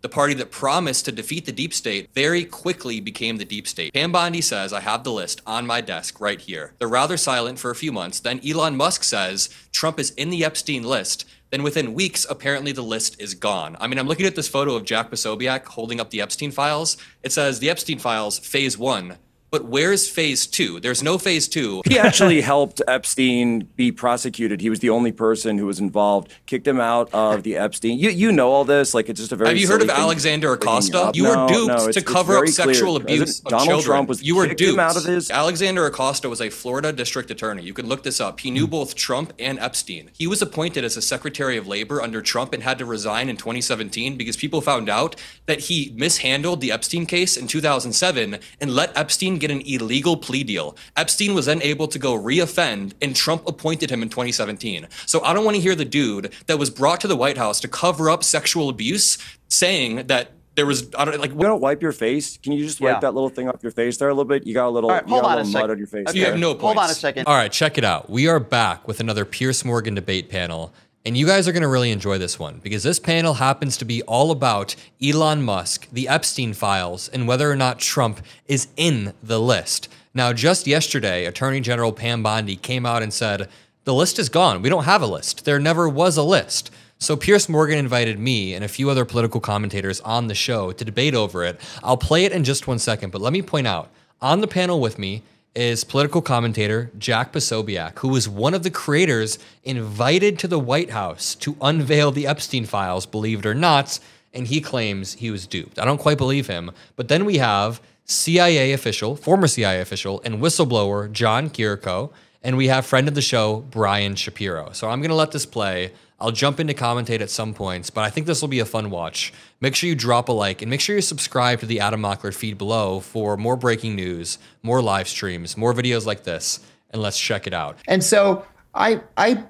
The party that promised to defeat the deep state very quickly became the deep state. Pam Bondi says, I have the list on my desk right here. They're rather silent for a few months. Then Elon Musk says Trump is in the Epstein list. Then within weeks, apparently the list is gone. I mean, I'm looking at this photo of Jack Posobiec holding up the Epstein files. It says the Epstein files, phase 1. But where's phase 2? There's no phase 2. He actually helped Epstein be prosecuted. He was the only person who was involved, kicked him out of the Epstein. You know all this, like it's just a very. Have you heard of Alexander Acosta? You were duped to cover up sexual abuse of Donald Trump was you were kicked duped. him out of his. Alexander Acosta was a Florida district attorney. You can look this up. He knew both Trump and Epstein. He was appointed as a Secretary of Labor under Trump and had to resign in 2017 because people found out that he mishandled the Epstein case in 2007 and let Epstein get an illegal plea deal. Epstein was then able to go re-offend, and Trump appointed him in 2017. So I don't want to hear the dude that was brought to the White House to cover up sexual abuse saying that there was, I don't like. You don't wipe your face. Can you just wipe that little thing off your face there a little bit? You got a little, right, hold on a mud on your face. Okay. You have no points. Hold on a second. All right, check it out. We are back with another Piers Morgan debate panel. And you guys are going to really enjoy this one because this panel happens to be all about Elon Musk, the Epstein files, and whether or not Trump is in the list. Now, just yesterday, Attorney General Pam Bondi came out and said, the list is gone. We don't have a list. There never was a list. So Piers Morgan invited me and a few other political commentators on the show to debate over it. I'll play it in just 1 second, but let me point out, on the panel with me is political commentator Jack Posobiec, who was one of the creators invited to the White House to unveil the Epstein files, believe it or not, and he claims he was duped. I don't quite believe him. But then we have CIA official, former CIA official, and whistleblower John Kiriko, and we have friend of the show, Brian Shapiro. So I'm going to let this play. I'll jump in to commentate at some points, but I think this will be a fun watch. Make sure you drop a like and make sure you subscribe to the Adam Mockler feed below for more breaking news, more live streams, more videos like this, and let's check it out. And so I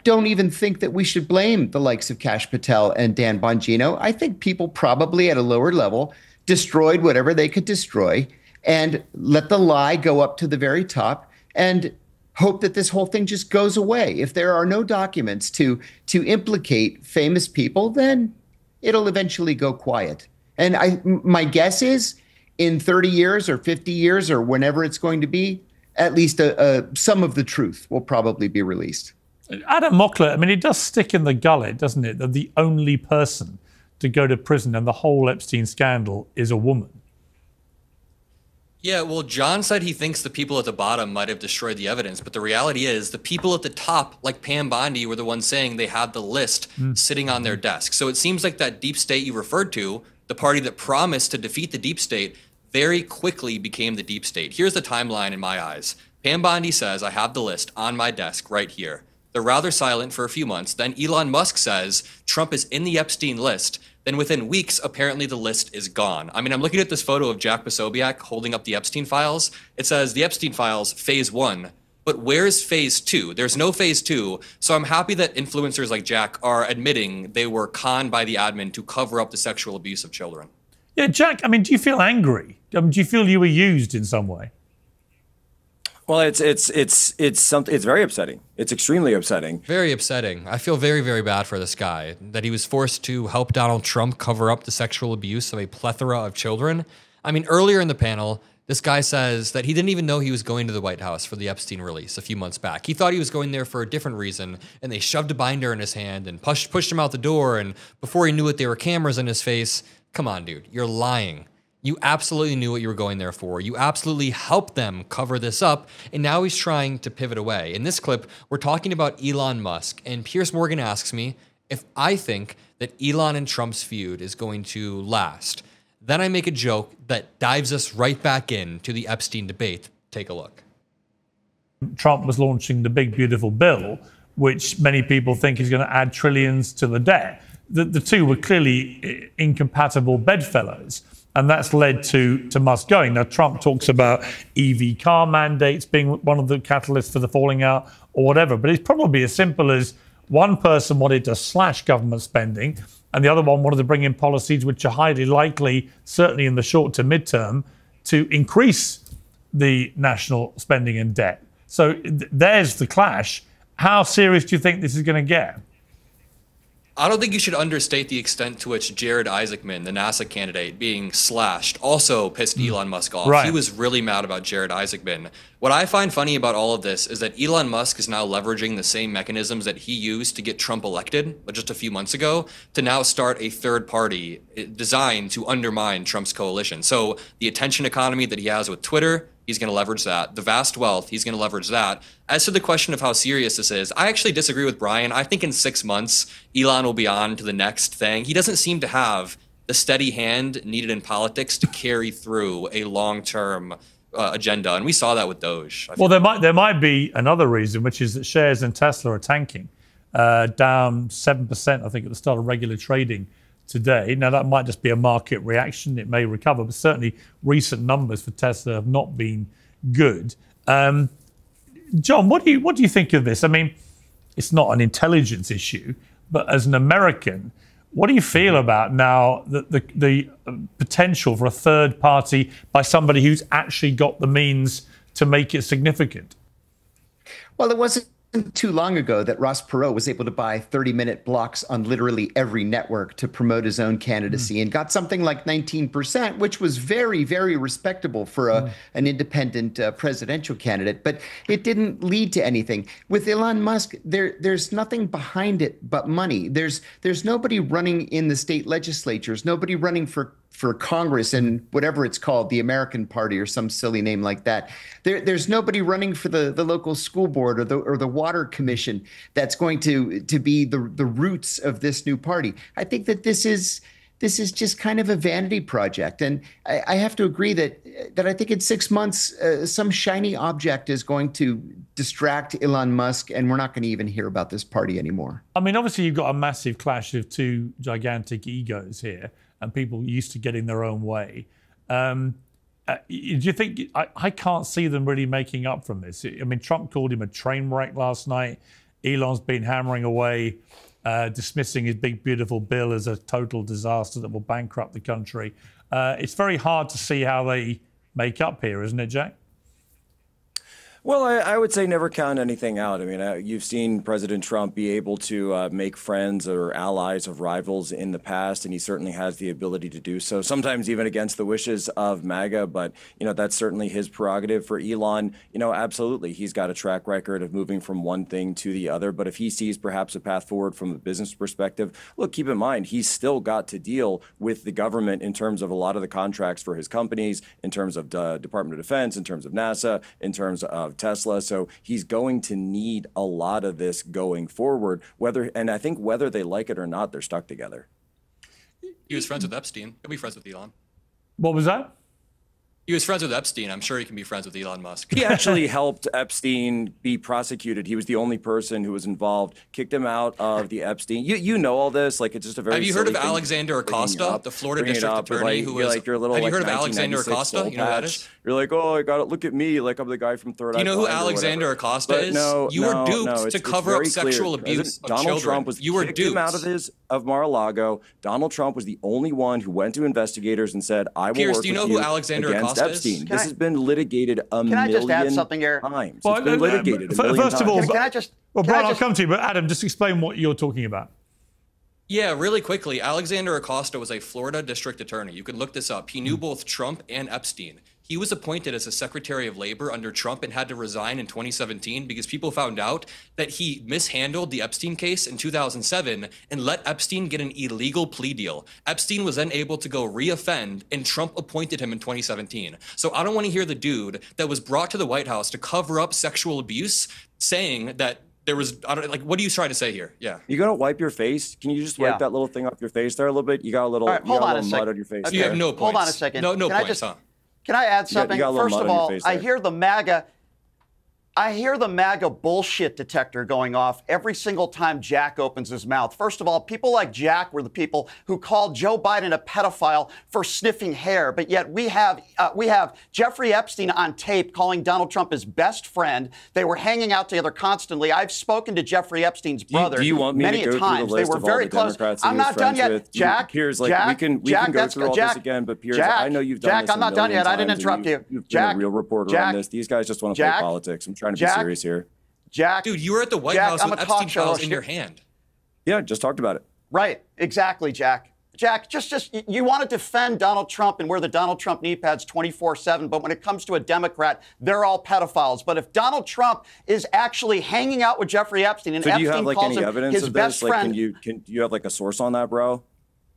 don't even think that we should blame the likes of Kash Patel and Dan Bongino. I think people probably at a lower level destroyed whatever they could destroy and let the lie go up to the very top and hope that this whole thing just goes away. If there are no documents to implicate famous people, then it'll eventually go quiet. And my guess is in 30 years or 50 years or whenever it's going to be, at least some of the truth will probably be released. Adam Mockler, I mean, it does stick in the gullet, doesn't it, that the only person to go to prison in the whole Epstein scandal is a woman. Yeah, well, John said he thinks the people at the bottom might have destroyed the evidence, but the reality is the people at the top, like Pam Bondi, were the ones saying they had the list sitting on their desk. So it seems like that deep state you referred to, the party that promised to defeat the deep state, very quickly became the deep state. Here's the timeline in my eyes. Pam Bondi says, I have the list on my desk right here. They're rather silent for a few months. Then Elon Musk says Trump is in the Epstein list. Then within weeks, apparently the list is gone. I mean, I'm looking at this photo of Jack Posobiec holding up the Epstein files. It says the Epstein files, phase 1. But where's phase 2? There's no phase 2. So I'm happy that influencers like Jack are admitting they were conned by the admin to cover up the sexual abuse of children. Yeah, Jack, I mean, do you feel angry? Do you feel you were used in some way? Well, it's very upsetting. It's extremely upsetting. Very upsetting. I feel very, very bad for this guy, that he was forced to help Donald Trump cover up the sexual abuse of a plethora of children. I mean, earlier in the panel, this guy says that he didn't even know he was going to the White House for the Epstein release a few months back. He thought he was going there for a different reason, and they shoved a binder in his hand and pushed him out the door, and before he knew it, there were cameras in his face. Come on, dude, you're lying. You absolutely knew what you were going there for. You absolutely helped them cover this up, and now he's trying to pivot away. In this clip, we're talking about Elon Musk, and Piers Morgan asks me if I think that Elon and Trump's feud is going to last. Then I make a joke that dives us right back into the Epstein debate. Take a look. Trump was launching the big, beautiful bill, which many people think is going to add trillions to the debt. The two were clearly incompatible bedfellows. And that's led to Musk going. Now, Trump talks about EV car mandates being one of the catalysts for the falling out or whatever. But it's probably as simple as one person wanted to slash government spending and the other one wanted to bring in policies which are highly likely, certainly in the short to midterm, to increase the national spending and debt. So there's the clash. How serious do you think this is going to get? I don't think you should understate the extent to which Jared Isaacman, the NASA candidate, being slashed, also pissed Elon Musk off. Right. He was really mad about Jared Isaacman. What I find funny about all of this is that Elon Musk is now leveraging the same mechanisms that he used to get Trump elected just a few months ago to now start a third party designed to undermine Trump's coalition. So the attention economy that he has with Twitter, he's going to leverage that. The vast wealth, he's going to leverage that. As to the question of how serious this is, I actually disagree with Brian. I think in 6 months, Elon will be on to the next thing. He doesn't seem to have the steady hand needed in politics to carry through a long-term agenda, and we saw that with Doge. Well, there might be another reason, which is that shares in Tesla are tanking, down 7%, I think, at the start of regular trading today. Now, that might just be a market reaction. It may recover, but certainly recent numbers for Tesla have not been good. John, what do you think of this? I mean, it's not an intelligence issue, but as an American, what do you feel about now the potential for a third party by somebody who's actually got the means to make it significant? Well, it wasn't too long ago that Ross Perot was able to buy 30-minute blocks on literally every network to promote his own candidacy and got something like 19%, which was very, very respectable for an independent presidential candidate. But it didn't lead to anything. With Elon Musk, there's nothing behind it but money. There's nobody running in the state legislatures, nobody running for Congress and whatever it's called, the American Party or some silly name like that. There's nobody running for the local school board or the water commission that's going to be the roots of this new party. I think that this is just kind of a vanity project. And I have to agree that I think in 6 months, some shiny object is going to distract Elon Musk, and we're not going to even hear about this party anymore. I mean, obviously, you've got a massive clash of two gigantic egos here, and people used to getting their own way. Do you think, I can't see them really making up from this. I mean, Trump called him a train wreck last night. Elon's been hammering away, dismissing his big, beautiful bill as a total disaster that will bankrupt the country. It's very hard to see how they make up here, isn't it, Jack? Well, I would say never count anything out. I mean, you've seen President Trump be able to make friends or allies of rivals in the past, and he certainly has the ability to do so, sometimes even against the wishes of MAGA. But, that's certainly his prerogative. For Elon, absolutely, he's got a track record of moving from one thing to the other. But if he sees perhaps a path forward from a business perspective, look, keep in mind, he's still got to deal with the government in terms of a lot of the contracts for his companies, in terms of Department of Defense, in terms of NASA, in terms of Tesla. So he's going to need a lot of this going forward, and I think whether they like it or not, they're stuck together. He was friends with Epstein. He'll be friends with Elon. What was that? He was friends with Epstein. I'm sure he can be friends with Elon Musk. He actually helped Epstein be prosecuted. He was the only person who was involved, kicked him out of the Epstein. You know all this. Like, it's just a very Have you heard of Alexander Acosta, the Florida district attorney who was... Like, your little, have you like, heard of Alexander Acosta? You know who that is? You're like, oh, I got it. Look at me. Like, I'm the guy from Third Eye. You know who Alexander Acosta is? You were duped to cover up sexual abuse of Donald children. Trump was kicked him out of Mar-a-Lago. Donald Trump was the only one who went to investigators and said, I will Piers, work do you know with who you Alexander against Acosta Epstein. is? This has been litigated a million Can I just add something here? times. Well, It's been litigated a million first of all, times. Can I just... Well, can I Brian, I'll just- come to you, but Adam, just explain what you're talking about. Yeah, really quickly, Alexander Acosta was a Florida district attorney. You can look this up. He knew both Trump and Epstein. He was appointed as a Secretary of Labor under Trump and had to resign in 2017 because people found out that he mishandled the Epstein case in 2007 and let Epstein get an illegal plea deal. Epstein was then able to go re-offend, and Trump appointed him in 2017. So I don't want to hear the dude that was brought to the White House to cover up sexual abuse saying that there was, what are you trying to say here? Yeah. You gonna wipe your face? Can you just wipe that little thing off your face there a little bit? You got a little, All right, hold on a mud second. on your face. Okay. You have no points. Hold on a second. No Can I points, just- huh? Can I add something? got a little First mud of on your all, face I there. hear the MAGA bullshit detector going off every single time Jack opens his mouth. First of all, people like Jack were the people who called Joe Biden a pedophile for sniffing hair, but yet we have Jeffrey Epstein on tape calling Donald Trump his best friend. They were hanging out together constantly. I've spoken to Jeffrey Epstein's brother Do you want me many to go times. through the list They were of very all the close. Democrats he I'm was not done friends yet, with? Jack. Piers, like, Jack, we can Jack, go through all Jack, this again, but Piers, Jack, I know you've done Jack, this I'm not done yet. I didn't interrupt you. You've Jack, been a real reporter Jack, on this. These guys just want to play Jack, politics. I'm trying to be Jack, serious here. Jack, Dude, you were at the White Jack, House I'm with a talk Epstein show files host in here. your hand. Yeah, just talked about it. Right. Exactly, Jack. Jack, just you want to defend Donald Trump and wear the Donald Trump knee pads 24/7, but when it comes to a Democrat, they're all pedophiles. But if Donald Trump is actually hanging out with Jeffrey Epstein and So do you Epstein have like calls any him evidence his of best this? friend, Like, do you have like a source on that, bro?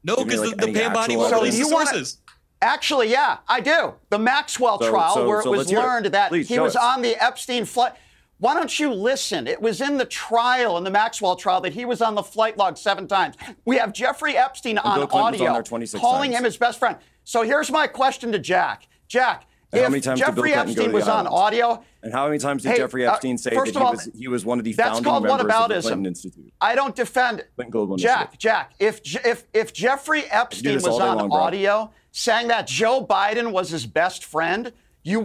No, Give me, because like, the any Pam Bondi actual won't release evidence. the So you wanna- sources. Actually, yeah, I do. The Maxwell trial, where it was let's hear it. learned that Please, he show was us. on the Epstein flight. Why don't you listen? It was in the trial, in the Maxwell trial, that he was on the flight log 7 times. We have Jeffrey Epstein on Bill Clinton was on audio there 26 calling times. him his best friend. So here's my question to Jack. Jack, And how if many times did Bill Jeffrey Clinton go Epstein to the was on islands? audio, And how many times did Hey, Jeffrey Epstein say first that of all, he was one of the that's founding called members of the whataboutism. Clinton Institute? I don't defend Clinton Global Jack. Initiative. Jack, if Jeffrey Epstein this was all day on long, bro. audio saying that Joe Biden was his best friend,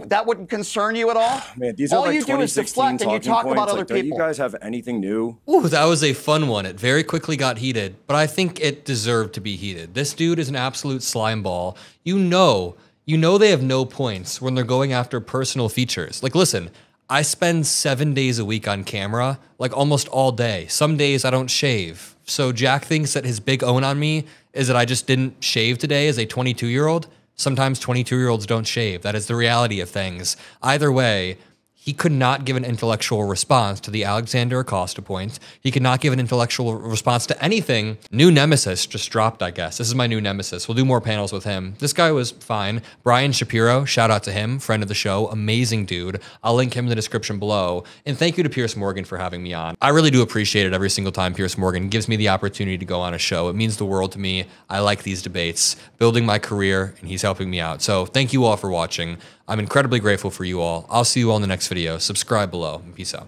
that wouldn't concern you at all? Man, these are all like you do is 2016 deflect and you talking talk points. about other Like, don't people. you guys have anything new? Ooh, that was a fun one. It very quickly got heated, but I think it deserved to be heated. This dude is an absolute slime ball. You know they have no points when they're going after personal features. Like, listen, I spend 7 days a week on camera, like almost all day. Some days I don't shave. So Jack thinks that his big own on me is that I just didn't shave today as a 22-year-old. Sometimes 22-year-olds don't shave. That is the reality of things. Either way, he could not give an intellectual response to the Alexander Acosta point. He could not give an intellectual response to anything. New nemesis just dropped, I guess. This is my new nemesis. We'll do more panels with him. This guy was fine. Brian Shapiro, shout out to him, friend of the show, amazing dude. I'll link him in the description below. And thank you to Piers Morgan for having me on. I really do appreciate it every single time Piers Morgan gives me the opportunity to go on a show. It means the world to me. I like these debates, building my career, and he's helping me out. So thank you all for watching. I'm incredibly grateful for you all. I'll see you all in the next video. Subscribe below, and peace out.